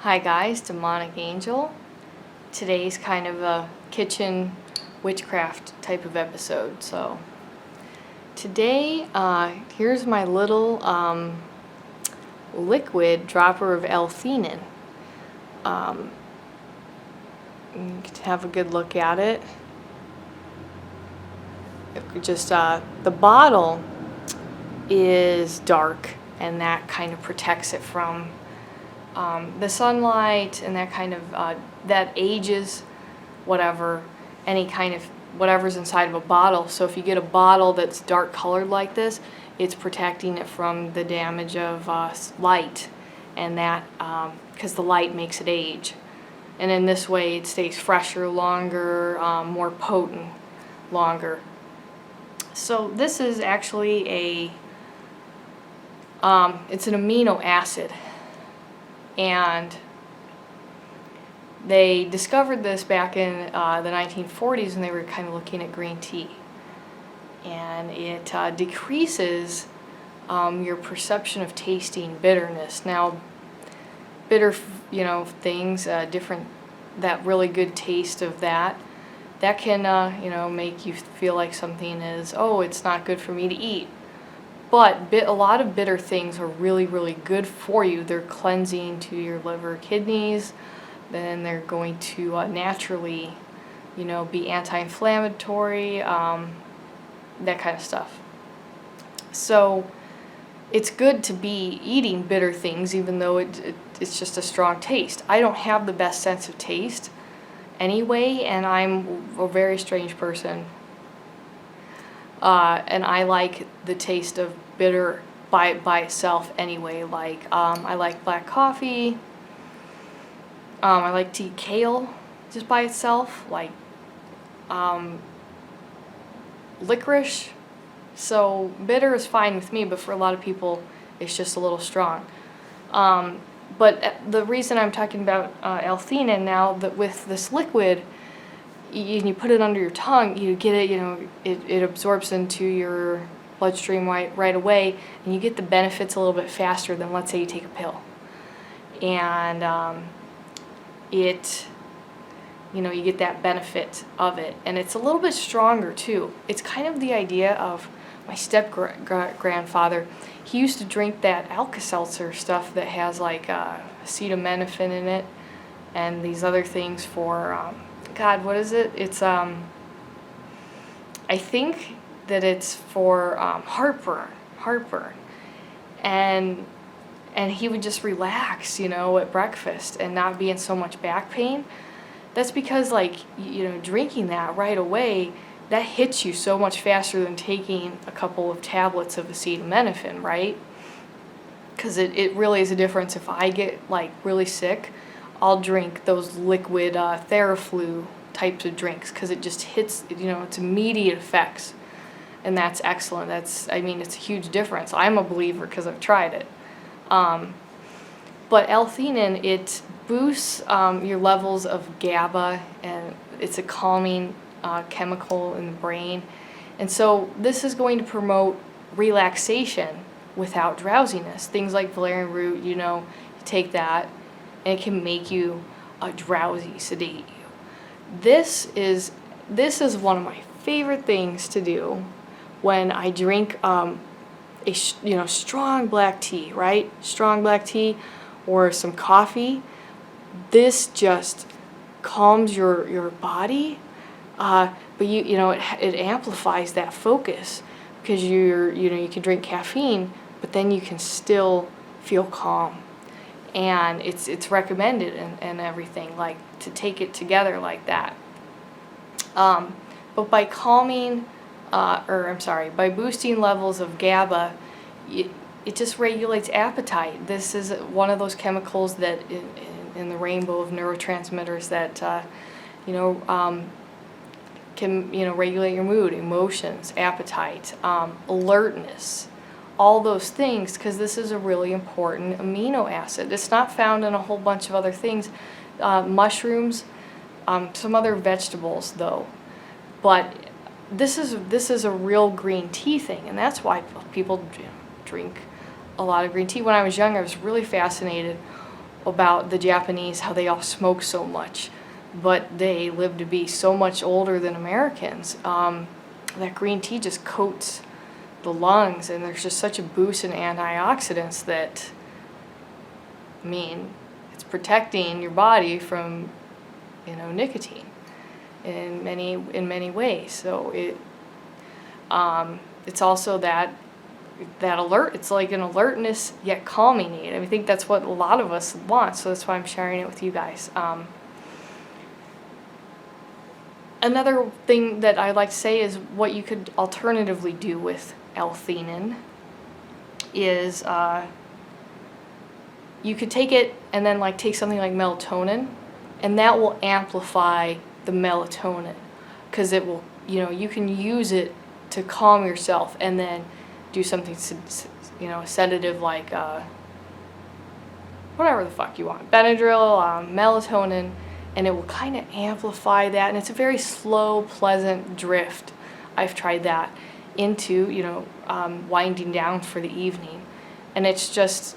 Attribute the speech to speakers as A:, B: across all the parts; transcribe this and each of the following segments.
A: Hi guys, Demonic Angel. Today's kind of a kitchen witchcraft type of episode. So today, here's my little liquid dropper of L-Theanine. You can have a good look at it. Just the bottle is dark, and that kind of protects it from the sunlight, and that kind of that ages any kind of whatever's inside of a bottle. So if you get a bottle that's dark colored like this, it's protecting it from the damage of light, and that because the light makes it age, and in this way it stays fresher longer, more potent longer. So this is actually it's an amino acid. And they discovered this back in the 1940s, and they were kind of looking at green tea. And it decreases your perception of tasting bitterness. Now, bitter, things, different, that really good taste of that can, make you feel like something is, oh, it's not good for me to eat. But a lot of bitter things are really, really good for you. They're cleansing to your liver, kidneys. Then they're going to naturally, be anti-inflammatory, that kind of stuff. So it's good to be eating bitter things, even though it's just a strong taste. I don't have the best sense of taste anyway, and I'm a very strange person. And I like the taste of bitter by itself anyway. Like I like black coffee. I like to eat kale just by itself. Like licorice. So bitter is fine with me, but for a lot of people, it's just a little strong. But the reason I'm talking about L-Theanine now, that with this liquid, you put it under your tongue, you get it, it absorbs into your bloodstream right away, and you get the benefits a little bit faster than, let's say, you take a pill. And you get that benefit of it, and it's a little bit stronger too. It's kind of the idea of my step-grandfather. He used to drink that Alka-Seltzer stuff that has like acetaminophen in it, and these other things for God, what is it? It's I think that it's for heartburn, and he would just relax, at breakfast and not be in so much back pain. That's because, drinking that right away, that hits you so much faster than taking a couple of tablets of acetaminophen, right? Because it really is a difference. If I get really sick, I'll drink those liquid Theraflu types of drinks, because it just hits, it's immediate effects, and that's excellent. It's a huge difference. I'm a believer because I've tried it. But L-Theanine, it boosts your levels of GABA, and it's a calming chemical in the brain. And so this is going to promote relaxation without drowsiness. Things like valerian root, you take that, and it can make you drowsy, sedate you. This is one of my favorite things to do when I drink strong black tea, right? Strong black tea or some coffee. This just calms your body, but it amplifies that focus, because you can drink caffeine, but then you can still feel calm. And it's recommended and everything, to take it together like that. But by by boosting levels of GABA, it just regulates appetite. This is one of those chemicals that in the rainbow of neurotransmitters that can regulate your mood, emotions, appetite, alertness. All those things, because this is a really important amino acid. It's not found in a whole bunch of other things, mushrooms, some other vegetables though. But this is a real green tea thing, and that's why people drink a lot of green tea. When I was young, I was really fascinated about the Japanese, how they all smoke so much, but they live to be so much older than Americans. That green tea just coats the lungs, and there's just such a boost in antioxidants that, I mean, it's protecting your body from, nicotine in many ways. So it's also that alert. It's like an alertness yet calming need. I think that's what a lot of us want. So that's why I'm sharing it with you guys. Another thing that I'd like to say is what you could alternatively do with L-Theanine is you could take it and then like take something like melatonin, and that will amplify the melatonin, because it will, you can use it to calm yourself and then do something, sedative like whatever the fuck you want, Benadryl, melatonin, and it will kind of amplify that, and it's a very slow, pleasant drift. I've tried that into, winding down for the evening, and it's just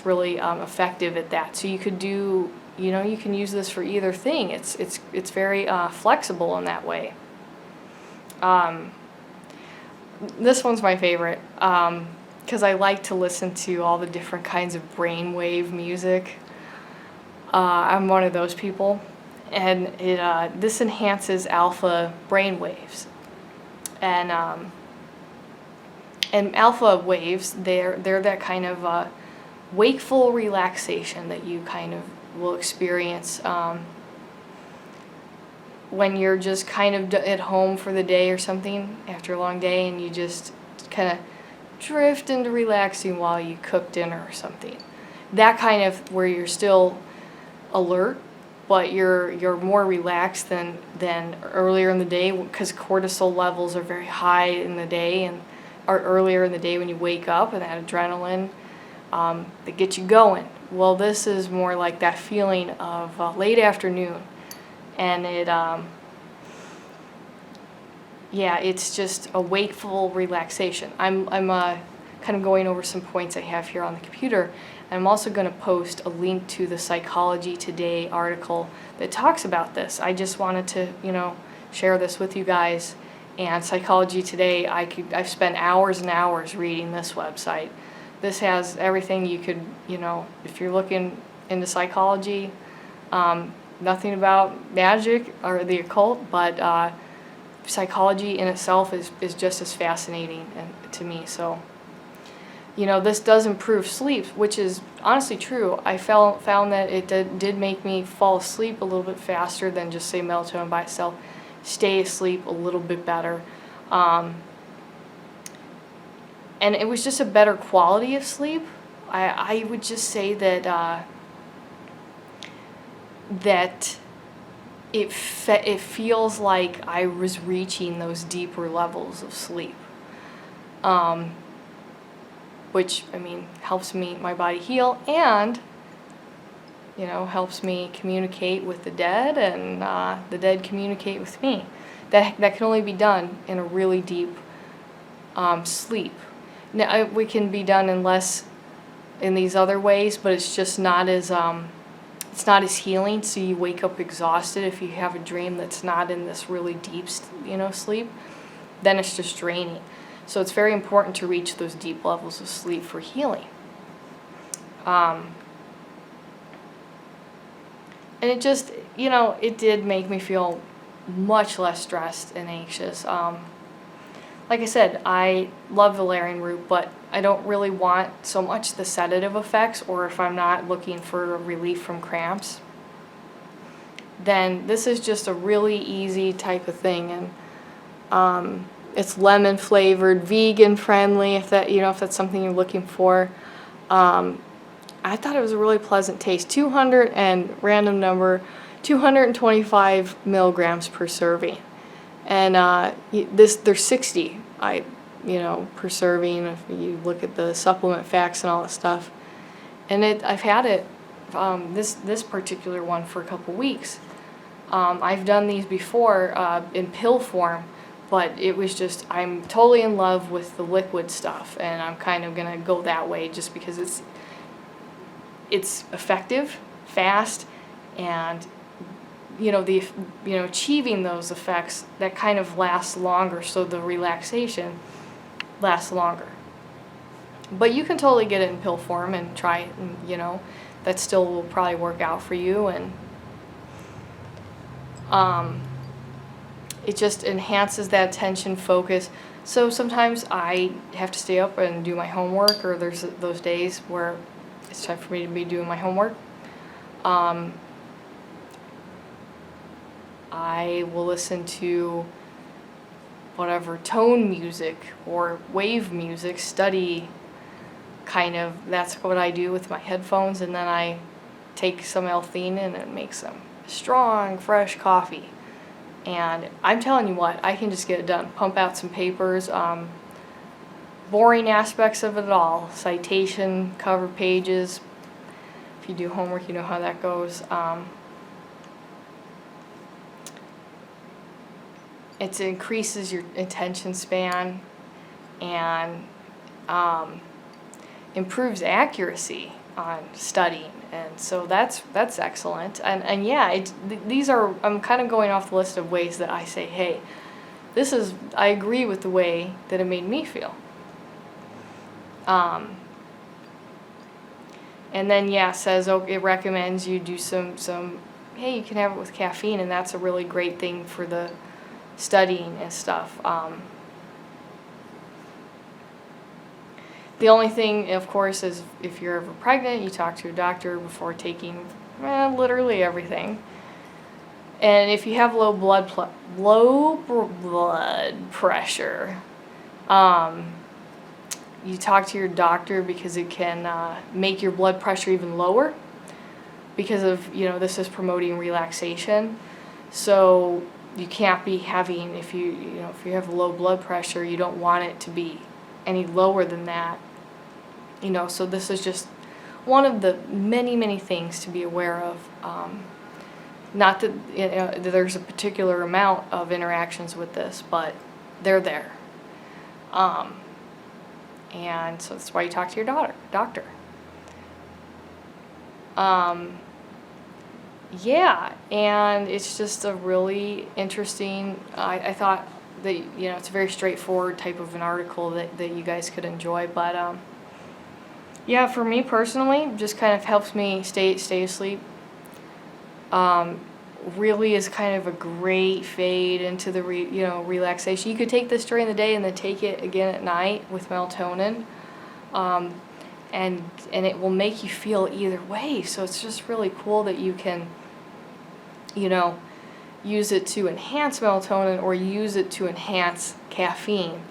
A: really effective at that. So you could do, you can use this for either thing. It's very flexible in that way. This one's my favorite because I like to listen to all the different kinds of brainwave music. I'm one of those people, and this enhances alpha brainwaves, and alpha waves, they're that kind of wakeful relaxation that you kind of will experience when you're just kind of at home for the day or something after a long day, and you just kind of drift into relaxing while you cook dinner or something. That kind of where you're still alert, but you're more relaxed than earlier in the day, because cortisol levels are very high in the day, and or earlier in the day when you wake up, and that adrenaline that gets you going. Well, this is more like that feeling of late afternoon, and it's just a wakeful relaxation. I'm kind of going over some points I have here on the computer, and I'm also going to post a link to the Psychology Today article that talks about this. I just wanted to, share this with you guys. And Psychology Today, I've spent hours and hours reading this website. This has everything you could, if you're looking into psychology, nothing about magic or the occult, but psychology in itself is just as fascinating to me. So, this does improve sleep, which is honestly true. I found that it did make me fall asleep a little bit faster than just, say, melatonin by itself. Stay asleep a little bit better. And it was just a better quality of sleep. I would just say that that it feels like I was reaching those deeper levels of sleep, which, helps my body heal, and helps me communicate with the dead, and the dead communicate with me. That can only be done in a really deep sleep. Now, we can be done in these other ways, but it's just not as healing. So you wake up exhausted if you have a dream that's not in this really deep, sleep. Then it's just draining. So it's very important to reach those deep levels of sleep for healing. And it just, it did make me feel much less stressed and anxious. Like I said, I love valerian root, but I don't really want so much the sedative effects, or if I'm not looking for relief from cramps, then this is just a really easy type of thing. And it's lemon flavored, vegan friendly, if that's something you're looking for. I thought it was a really pleasant taste. 225 milligrams per serving, and there's 60 per serving if you look at the supplement facts and all that stuff. And I've had it this particular one for a couple weeks. I've done these before in pill form, but it was just, I'm totally in love with the liquid stuff, and I'm kind of gonna go that way just because it's effective, fast, and achieving those effects that kind of last longer, so the relaxation lasts longer. But you can totally get it in pill form and try it, and that still will probably work out for you. And it just enhances that attention, focus. So sometimes I have to stay up and do my homework, or there's those days where it's time for me to be doing my homework. I will listen to whatever tone music or wave music, study kind of, that's what I do with my headphones, and then I take some L-Theanine and make some strong, fresh coffee. And I'm telling you what, I can just get it done. Pump out some papers, boring aspects of it all, citation, cover pages. If you do homework, you know how that goes. It increases your attention span and improves accuracy on studying, and so that's excellent. And yeah, these are, I'm kind of going off the list of ways that I say, hey, I agree with the way that it made me feel. And then says, it recommends you do some hey, you can have it with caffeine, and that's a really great thing for the studying and stuff. The only thing, of course, is if you're ever pregnant, you talk to your doctor before taking literally everything. And if you have low blood pressure, you talk to your doctor, because it can make your blood pressure even lower, because of, this is promoting relaxation. So you can't be having, if you have low blood pressure, you don't want it to be any lower than that. So this is just one of the many, many things to be aware of. Not that there's a particular amount of interactions with this, but they're there. And so that's why you talk to your doctor. Yeah, and it's just a really interesting, I thought that, it's a very straightforward type of an article that you guys could enjoy, but yeah, for me personally, just kind of helps me stay asleep. Really is kind of a great fade into the relaxation. You could take this during the day and then take it again at night with melatonin, and it will make you feel either way. So it's just really cool that you can, use it to enhance melatonin or use it to enhance caffeine.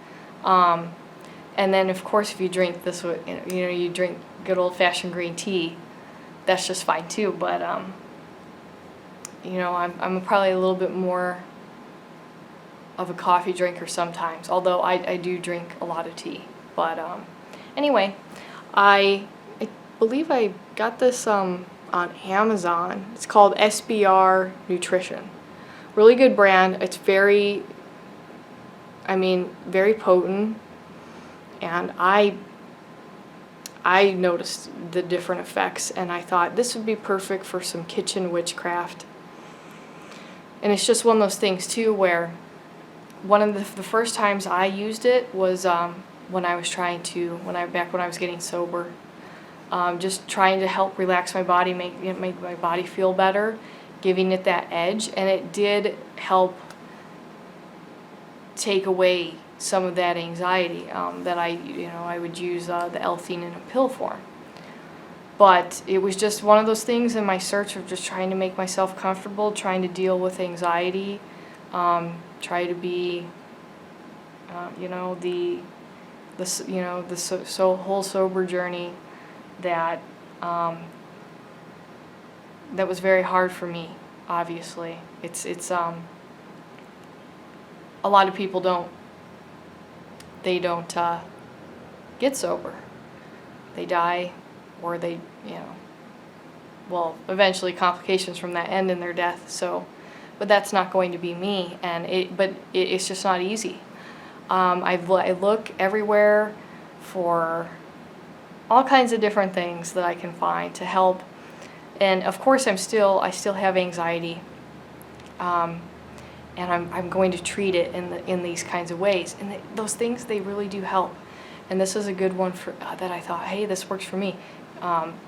A: And then, of course, if you drink this, you drink good old-fashioned green tea, that's just fine too. But I'm probably a little bit more of a coffee drinker sometimes, although I do drink a lot of tea. But anyway, I believe I got this on Amazon. It's called SBR Nutrition. Really good brand. It's very potent. And I noticed the different effects, and I thought this would be perfect for some kitchen witchcraft. And it's just one of those things too, where one of the first times I used it was when I was back when I was getting sober, just trying to help relax my body, make my body feel better, giving it that edge, and it did help take away some of that anxiety that I would use the L-Theanine in a pill form. But it was just one of those things in my search of just trying to make myself comfortable, trying to deal with anxiety, try to be, the whole sober journey that that was very hard for me. Obviously, it's a lot of people don't get sober. They die, or they, eventually complications from that end in their death. So, but that's not going to be me, and it's just not easy. I look everywhere for all kinds of different things that I can find to help. And of course I still have anxiety, and I'm going to treat it in these kinds of ways. And those things, they really do help. And this is a good one for that I thought, hey, this works for me.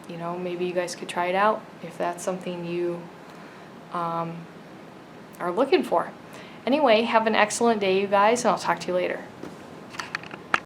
A: You know, maybe you guys could try it out if that's something you are looking for. Anyway, have an excellent day, you guys, and I'll talk to you later.